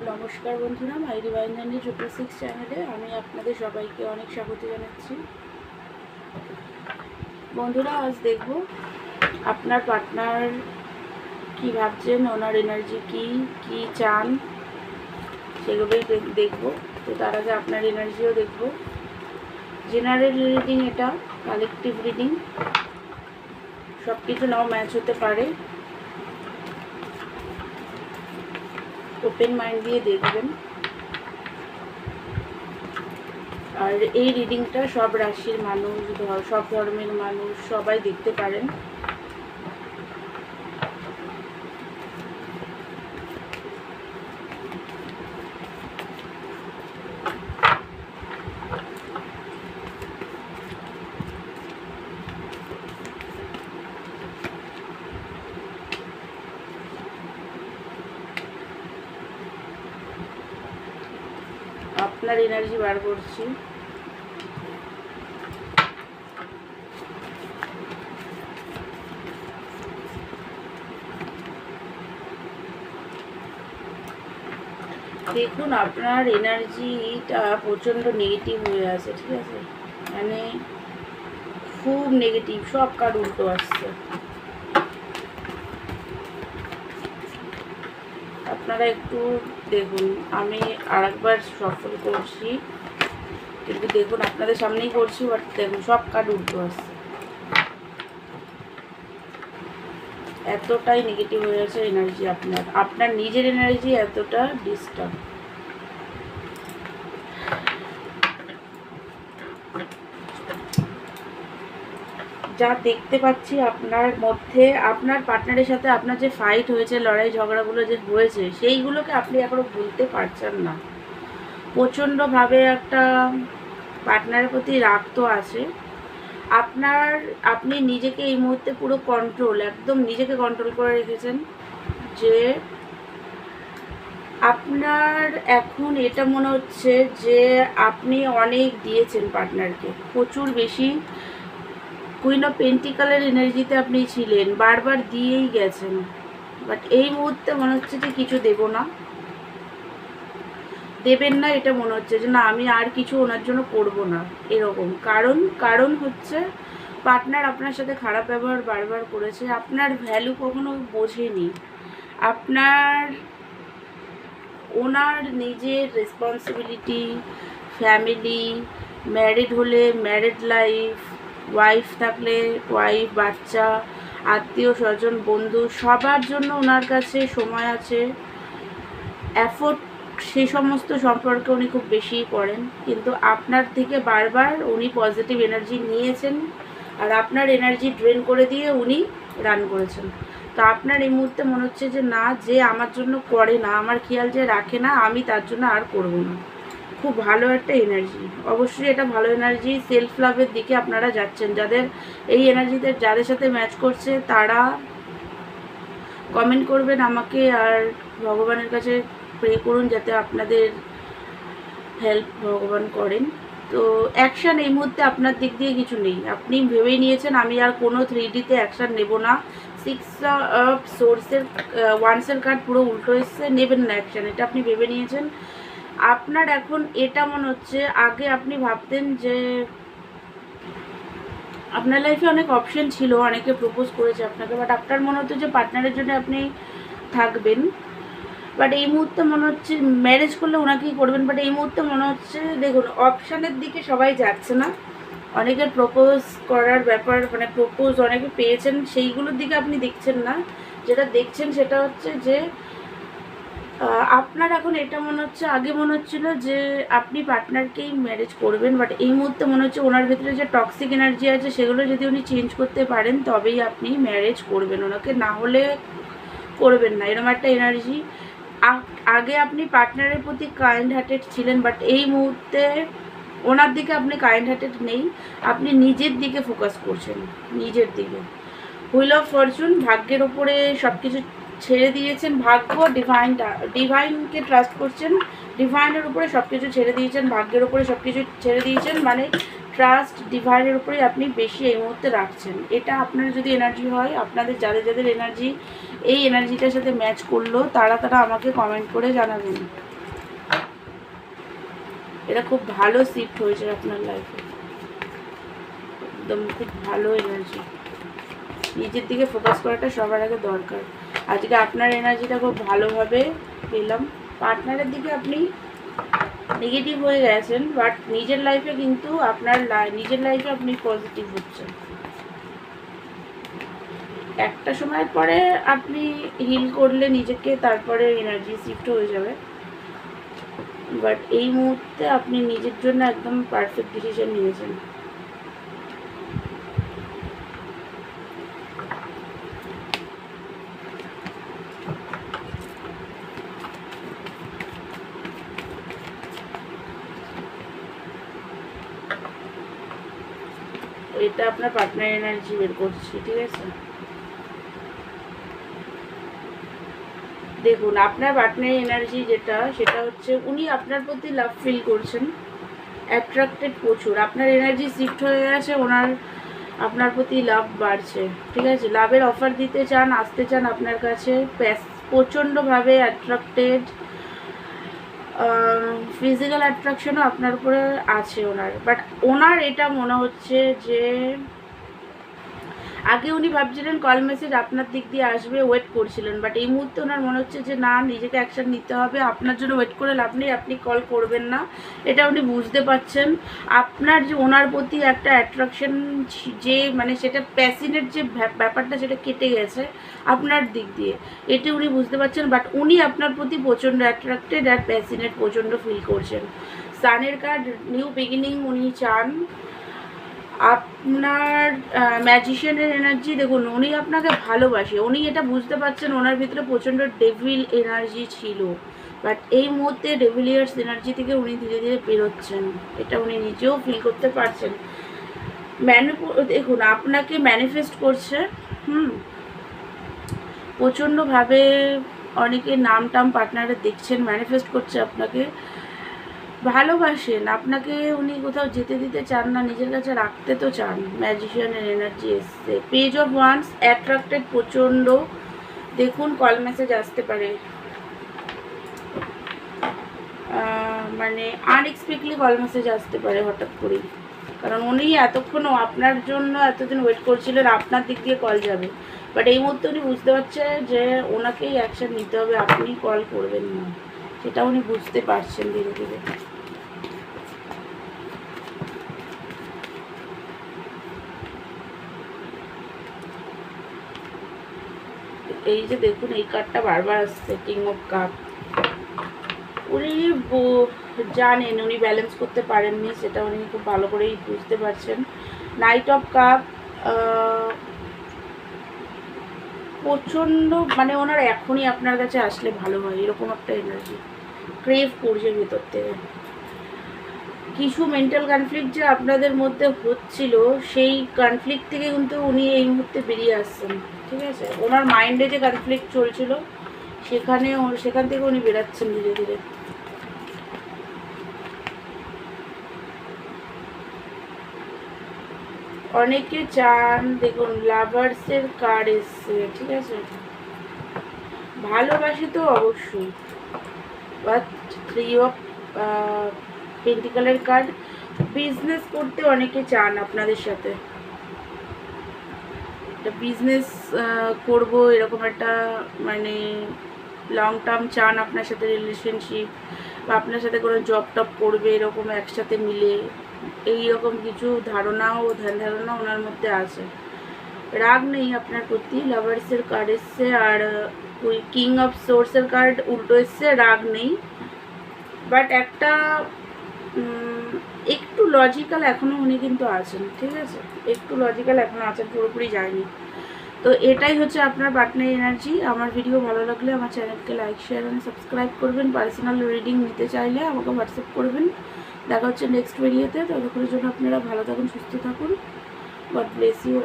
নমস্কার বন্ধুরা, মাই divine journey 666 চ্যানেলে আমি আপনাদের সবাইকে অনেক স্বাগত জানাচ্ছি। বন্ধুরা, আজ দেখব আপনার পার্টনার কি ভাবছেন, ওনার এনার্জি কি চান সেগুলোই দেখব। তো তার আগে আপনার এনার্জিও দেখব। জেনারেল রিডিং, এটা কালেকটিভ রিডিং, সব কিছু নাও ম্যাচ হতে পারে। ওপেন মাইন্ড দিয়ে দেখবেন। আর এই রিডিংটা সব রাশির মানুষ, সব ধর্মের মানুষ সবাই দেখতে পারেন। আপনার এনার্জি বার করছি। দেখুন, আপনার এনার্জিটা প্রচণ্ড নেগেটিভ হয়ে আছে, ঠিক আছে? মানে খুব নেগেটিভ, সব কার্ড উল্টো আসছে। আপনারা একটু দেখুন, আমি আরেকবার সফল করছি, কিন্তু দেখুন আপনাদের সামনেই করছি, বাট দেখুন সব কার্ড উল্টো আসছে। এতটাই নেগেটিভ হয়ে আছে এনার্জি আপনার নিজের এনার্জি এতটা ডিস্টার্ব। যা দেখতে পাচ্ছি আপনার মধ্যে, আপনার পার্টনারের সাথে আপনার যে ফাইট হয়েছে, লড়াই ঝগড়াগুলো যে হয়েছে, সেইগুলোকে আপনি এখনো ভুলতে পারছেন না। প্রচণ্ডভাবে একটা পার্টনারের প্রতি রাগ তো আছে আপনি নিজেকে এই মুহূর্তে পুরো একদম নিজেকে কন্ট্রোল করে রেখেছেন। যে আপনার এখন এটা মনে হচ্ছে যে আপনি অনেক দিয়েছেন পার্টনারকে, প্রচুর বেশি। কুইন অফ পেন্টিকালের এনার্জিতে আপনি ছিলেন, বারবার দিয়েই গেছেন, বাট এই মুহূর্তে মনে হচ্ছে যে কিছু দেবেন না। এটা মনে হচ্ছে যে না, আমি আর কিছু ওনার জন্য করব না, এরকম। কারণ হচ্ছে পার্টনার আপনার সাথে খারাপ ব্যবহার বারবার করেছে, আপনার ভ্যালু কখনো বোঝেনি। ওনার নিজের রেসপন্সিবিলিটি, ফ্যামিলি, ম্যারিড হলে ম্যারিড লাইফ, ওয়াইফ থাকলে ওয়াইফ, বাচ্চা, আত্মীয় স্বজন, বন্ধু, সবার জন্য ওনার কাছে সময় আছে, এফোর্ট সেই সমস্ত সম্পর্কে উনি খুব বেশি করেন। কিন্তু আপনার থেকে বারবার উনি পজিটিভ এনার্জি নিয়েছেন, আর আপনার এনার্জি ড্রেন করে দিয়ে উনি রান করেছেন। তো আপনার এই মুহূর্তে মনে হচ্ছে যে না, যে আমার জন্য করে না, আমার খেয়াল যে রাখে না, আমি তার জন্য আর করব না। খুব ভালো একটা এনার্জি, অবশ্যই এটা ভালো এনার্জি। সেলফ লাভের দিকে আপনারা যাচ্ছেন। যাদের এই এনার্জিতে, যাদের সাথে ম্যাচ করছে, তারা কমেন্ট করবেন আমাকে, আর ভগবানের কাছে প্রে করুন যাতে আপনাদের হেল্প ভগবান করেন। তো অ্যাকশান এই মুহূর্তে আপনার দিক দিয়ে কিছু নেই। আপনি ভেবেই নিয়েছেন আমি আর কোনো 3Dতে অ্যাকশান নেব না। 6 অফ সোর্সের ওয়ান্সের কার্ড পুরো উল্টো এসছে, নেবেন না অ্যাকশান, এটা আপনি ভেবে নিয়েছেন। আপনার এখন এটা মনে হচ্ছে, আগে আপনি ভাবতেন যে আপনার লাইফে অনেক অপশন ছিল, অনেকে প্রপোজ করেছে আপনাকে, বাট আপনার মনে হতো যে পার্টনারের জন্য আপনি থাকবেন। বাট এই মুহূর্তে মনে হচ্ছে ম্যারেজ করলে ওনাকেই করবেন, বাট এই মুহূর্তে মনে হচ্ছে, দেখুন অপশানের দিকে সবাই যাচ্ছে না। অনেকের প্রপোজ করার ব্যাপার, মানে প্রপোজ অনেকে পেয়েছেন, সেইগুলোর দিকে আপনি দেখছেন না। যেটা দেখছেন সেটা হচ্ছে যে আপনার এখন এটা মনে হচ্ছে, আগে মনে হচ্ছিল যে আপনি পার্টনারকেই ম্যারেজ করবেন, বাট এই মুহূর্তে মনে হচ্ছে ওনার ভিতরে যে টক্সিক এনার্জি আছে সেগুলো যদি উনি চেঞ্জ করতে পারেন তবেই আপনি ম্যারেজ করবেন ওনাকে, না হলে করবেন না, এরকম একটা এনার্জি। আগে আপনি পার্টনারের প্রতি কাইন্ড হার্টেড ছিলেন, বাট এই মুহূর্তে ওনার দিকে আপনি কাইন্ড হার্টেড নেই, আপনি নিজের দিকে ফোকাস করছেন, নিজের দিকে। হুইল অফ ফরচুন, ভাগ্যের ওপরে সব কিছু ছেড়ে দিয়েছেন। ভাগ্য, ডিভাইনকে ট্রাস্ট করছেন, ডিভাইনের উপরে সব কিছু ছেড়ে দিয়েছেন, ভাগ্যের উপরে সব কিছু ছেড়ে দিয়েছেন। মানে ট্রাস্ট ডিভাইনের উপরে আপনি বেশি এই মুহূর্তে রাখছেন। এটা আপনার যদি এনার্জি হয়, আপনাদের যাদের এনার্জি এই এনার্জিটার সাথে ম্যাচ করলো, তারা আমাকে কমেন্ট করে জানাবেন। এটা খুব ভালো শিফট হয়েছে আপনার লাইফে, একদম খুব ভালো এনার্জি। নিজের দিকে ফোকাস করাটা সবার আগে দরকার। আজকে আপনার এনার্জিটা খুব ভালোভাবে পেলাম। পার্টনারের দিকে আপনি নেগেটিভ হয়ে গেছেন, বাট নিজের লাইফে কিন্তু আপনার নিজের লাইফে আপনি পজিটিভ হচ্ছেন। একটা সময়ের পরে আপনি হিল করলে নিজেকে, তারপরে এনার্জি শিফট হয়ে যাবে, বাট এই মুহূর্তে আপনি নিজের জন্য একদম পারফেক্ট ডিসিশন নিয়েছেন। এটা আপনার পার্টনার এনার্জি বের করছি, ঠিক আছে? দেখুন, আপনার পার্টনার এনার্জি যেটা, সেটা হচ্ছে উনি আপনার প্রতি লাভ ফিল করছেন, অ্যাট্রাক্টেড প্রচুর। আপনার এনার্জি শিফট হয়ে গেছে, ওনার আপনার প্রতি লাভ বাড়ছে, ঠিক আছে? লাভের অফার দিতে চান, আসতে চান আপনার কাছে, প্রচণ্ডভাবে অ্যাট্রাক্টেড। ফিজিক্যাল অ্যাট্রাকশনও আপনার উপরে আছে ওনার, বাট ওনার এটা মনে হচ্ছে যে আগে উনি ভাবছিলেন কল মেসেজ আপনার দিক দিয়ে আসবে, ওয়েট করছিলেন, বাট এই মুহূর্তে ওনার মনে হচ্ছে যে না, নিজেকে অ্যাকশন নিতে হবে, আপনার জন্য ওয়েট করে লাভ নেই, আপনি কল করবেন না, এটা উনি বুঝতে পারছেন। আপনার যে ওনার প্রতি একটা অ্যাট্রাকশন, যে মানে সেটা প্যাশনেট যে ব্যাপারটা, সেটা কেটে গেছে আপনার দিক দিয়ে, এটা উনি বুঝতে পারছেন, বাট উনি আপনার প্রতি প্রচণ্ড অ্যাট্রাক্টেড আর প্যাশনেট প্রচণ্ড ফিল করছেন। সানের কার্ড, নিউ বিগিনিং উনি চান। আপনার ম্যাজিশিয়ানের এনার্জি দেখুন, উনি আপনাকে ভালোবাসে, উনি এটা বুঝতে পারছেন, ওনার ভিতরে প্রচণ্ড ডেভিল এনার্জি ছিল, বাট এই মুহূর্তে ডেভিলিয়ার্স এনার্জি থেকে উনি ধীরে ধীরে বেরোচ্ছেন, এটা উনি নিজেও ফিল করতে পারছেন। দেখুন, আপনাকে ম্যানিফেস্ট করছে, প্রচণ্ডভাবে। অনেকে নাম টাম পার্টনারে দেখছেন, ম্যানিফেস্ট করছে আপনাকে, ভালোবাসেন আপনাকে, উনি কোথাও যেতে দিতে চান না, নিজের কাছে রাখতে তো চান। ম্যাজিশিয়ানের এনার্জি এসছে, পেজ অফ ওয়ান্স, অ্যাট্রাক্টেড প্রচণ্ড। দেখুন, কল মেসেজ আসতে পারে, মানে আনএক্সপেক্টলি কল মেসেজ আসতে পারে হঠাৎ করেই, কারণ উনি এতক্ষণও আপনার জন্য এতদিন ওয়েট করছিলেন, আপনার দিক দিয়ে কল যাবে, বাট এই মুহূর্তে উনি বুঝতে পারছে যে ওনাকেই অ্যাকশন নিতে হবে, আপনি কল করবেন না, সেটা উনি বুঝতে পারছেন ধীরে ধীরে। এই যে দেখুন, এই কার্ডটা বারবার আসছে, কিং অফ কাপ। উনি জানেন উনি ব্যালেন্স করতে পারেননি, সেটা উনি খুব ভালো করেই বুঝতে পারছেন। নাইট অফ কাপ, প্রচণ্ড মানে ওনার এখনই আপনার কাছে আসলে ভালো হয়, এরকম একটা এনার্জি ক্রেভ করছে ভেতর থেকে। কিছু মেন্টাল কনফ্লিক্ট যে আপনাদের মধ্যে হচ্ছিল, সেই কনফ্লিক্ট থেকে কিন্তু উনি এই মুহূর্তে বেরিয়ে আসছেন, ঠিক আছে? ওনার মাইন্ডে যে কনফ্লিক্ট চলছিল, সেখান থেকে উনি বেরাচ্ছেন ধীরে ধীরে। অনেকে চান, দেখুন লাভার্সের কার্ড এসছে, ঠিক আছে? ভালোবাসি তো অবশ্যই, বাট থ্রি অফ পেন্টিকালের কার্ড। বিজনেস করতে অনেকে চান আপনাদের সাথে, একটা বিজনেস করব, এরকম একটা মানে লং টার্ম চান আপনার সাথে রিলেশনশিপ, বা আপনার সাথে কোনো জব টপ করবে এরকম একসাথে মিলে, এইরকম কিছু ধারণা ও ধ্যান ধারণা ওনার মধ্যে আছে। রাগ নেই আপনার প্রতি, লাভার্সের কার্ড এসছে, আর ওই কিং অফ সোর্সের কার্ড উল্টো এসছে, রাগ নেই, বাট একটা একটু লজিক্যাল এখনও উনি কিন্তু আছেন, ঠিক আছে? একটু লজিক্যাল এখনও আছেন, পুরোপুরি যায়নি। তো এটাই হচ্ছে আপনার পার্টনার এনার্জি। আমার ভিডিও ভালো লাগলে আমার চ্যানেলকে লাইক, শেয়ার এবং সাবস্ক্রাইব করবেন। পার্সোনাল রিডিং নিতে চাইলে আমাকে হোয়াটসঅ্যাপ করবেন। দেখা হচ্ছে নেক্সট ভিডিওতে। ততক্ষণের জন্য আপনারা ভালো থাকুন, সুস্থ থাকুন। God bless you.